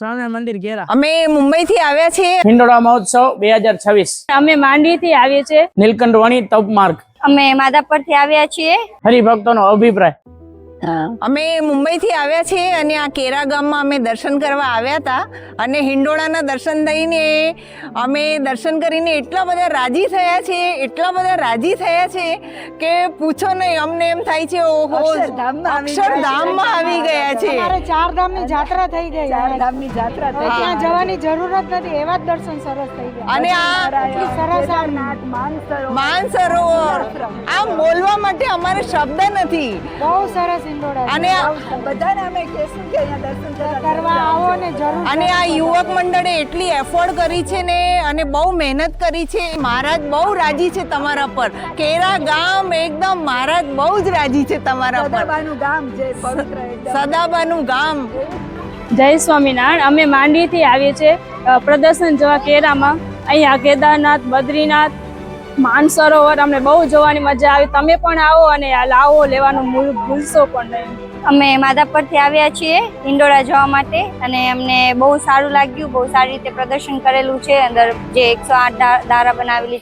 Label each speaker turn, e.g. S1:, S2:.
S1: સ્વામિનારાયણ મંદિર ઘેરા.
S2: અમે મુંબઈ થી આવ્યા છીએ.
S1: હિંડોળા મહોત્સવ 2026.
S3: અમે માંડવી થી આવીએ છીએ.
S1: નીલકંઠ વાણી તપ માર્ગ.
S4: અમે માધાપર થી આવ્યા છીએ.
S1: હરિભક્તોનો અભિપ્રાય.
S2: અમે મુંબઈ થી આવ્યા છીએ અને આ કેરા ગામમાં અમે દર્શન કરવા આવ્યા હતા અને હિંડોળાના દર્શન થઈને અમે દર્શન કરીને એટલા બધા રાજી થયા છે કે પૂછો નહીં. અમને એમ થાય છે ઓહો અક્ષરધામમાં આવી ગયા છે.
S5: ચારધામની જાત્રા થઈ ગઈ. ત્યાં જવાની જરૂર જ નથી, એવા જ દર્શન સરસ થઈ ગયા.
S2: અને આ
S5: સરસ
S2: માનસરોવર આ બોલવા માટે અમારે શબ્દ નથી.
S5: બહુ સરસ હિંડોળા
S2: અને
S5: બધાને અમે કહેશું કે અહીંયા દર્શન કરવા આવો ને જરૂર.
S2: અને આ યુવક મંડળે એટલી એફોર્ડ કરી છે ને અને બહુ મહેનત કરી છે. મહારાજ બહુ રાજી છે તમારા પર. કેરા ગામ એકદમ મહારાજ બહુ જ રાજી છે તમારા પર.
S5: ગામ જે પવિત્ર
S2: સદાબાનું ગામ.
S3: જય સ્વામિનારાયણ. અમે માંડવી થી આવીએ છીએ પ્રદર્શન જોવા કેરામાં. અહીંયા કેદારનાથ, બદ્રીનાથ, માનસરોવર અમને બહુ જોવાની મજા આવી. તમે પણ આવો અને લાવો લેવાનું ભૂલશો પણ નહીં.
S4: અમે માધાપર થી આવ્યા છીએ હિંડોળા જોવા માટે અને અમને બહુ સારું લાગ્યું. બહુ સારી રીતે પ્રદર્શન કરેલું છે. અંદર જે 108 દારા બનાવેલી